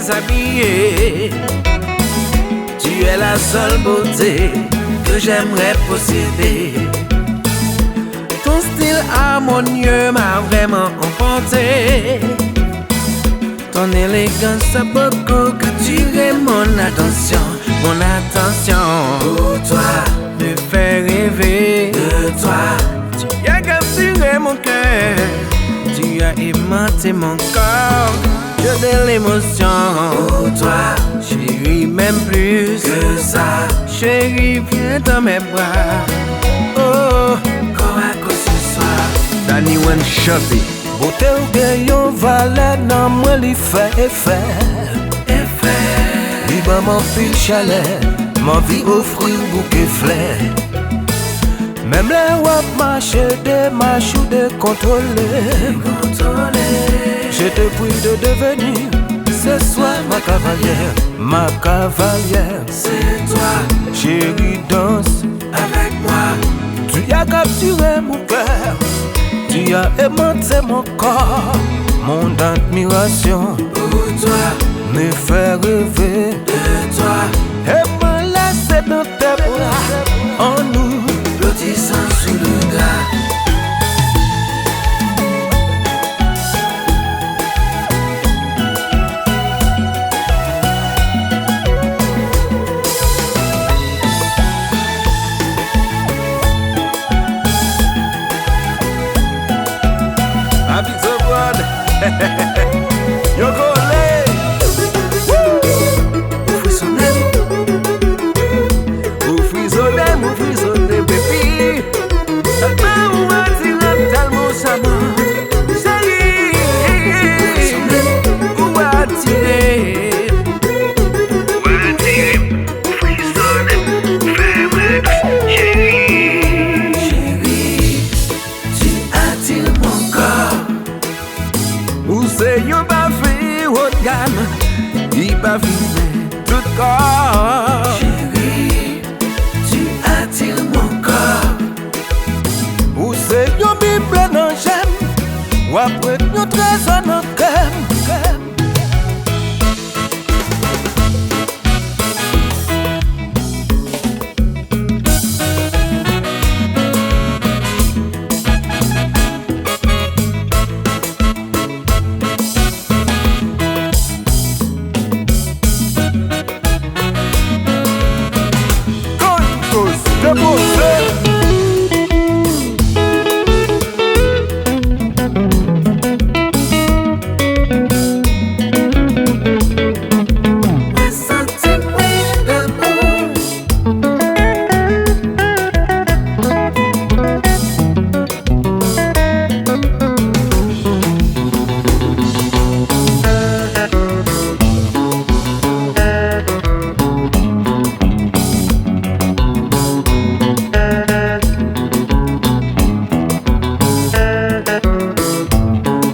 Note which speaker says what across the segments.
Speaker 1: déshabillé. Tu es la seule beauté que j'aimerais posséder. Ton style harmonieux m'a vraiment emporté. Ton élégance a beaucoup capturé mon attention, mon attention. Pour toi, me fait rêver de toi. Tu as capturé mon cœur, tu as aimanté mon corps. J'ai de l'émotion pour toi, chérie, même plus que ça. Chérie, viens dans mes bras. Oh, corps à corps ce soir. DANYWAN chanté.
Speaker 2: Beauté ou gayon valet nan moi li fait effet. Li ba man pile chalet, ma vie offrir bouquet fleur. Même les wap marche démarche ou de contrôler. Je te prie de devenir ce soir ma cavalière. Ma cavalière,
Speaker 1: C'est toi,
Speaker 2: chérie, danse
Speaker 1: avec moi.
Speaker 2: Tu as capturé mon cœur, tu as aimanté mon corps. Mon admiration
Speaker 1: Pour toi,
Speaker 2: me fait rêver
Speaker 1: de toi.
Speaker 2: et me laisser dans tes bras en nous.
Speaker 1: Blottissant sous le drap.
Speaker 2: PAPITOPROD. Yo collé.
Speaker 1: Vous frissonnez,
Speaker 2: Vous frisonnez, baby. Tellement ou attiré, tellement charmant. Chérie, ou attiré.
Speaker 1: chérie, tu attires mon corps.
Speaker 2: Ou c'est yon pas fait haut de gamme, il pas fait tout corps.
Speaker 1: Chérie, tu attires mon corps.
Speaker 2: Ou c'est yon bible dans j'aime, ou après yon trésor dans cœur. KANTOS, déposé.
Speaker 1: Mes sentiments d'amour.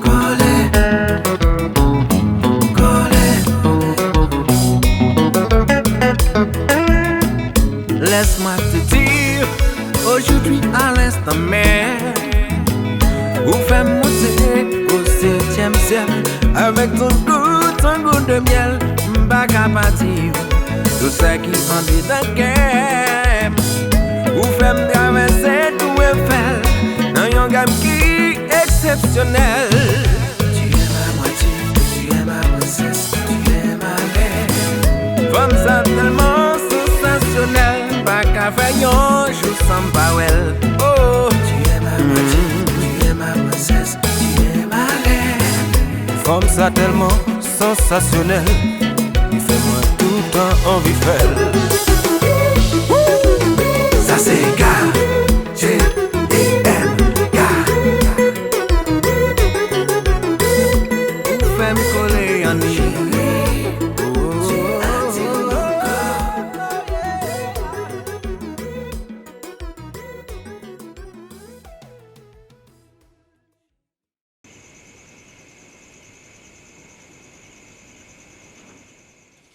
Speaker 1: Collé, collé. Laisse-moi te dire, aujourd'hui à l'instant même, vous faites monter au 7e ciel. Avec ton goût de miel, m'bak à partir. Tout ça qui en dit d'un game. Vous faites traverser tout Eiffel, dans yon gamme qui exceptionnel. Tu es ma moitié, tu es ma princesse, tu es ma reine. Femme ça tellement sensationnel, pas qu'à faire yon jour sans parole. Oh, tu es ma moitié, tu es ma princesse, tu es ma reine.
Speaker 2: Comme ça tellement sensationnel, il fait moi tout le temps envie de faire.
Speaker 1: Ça c'est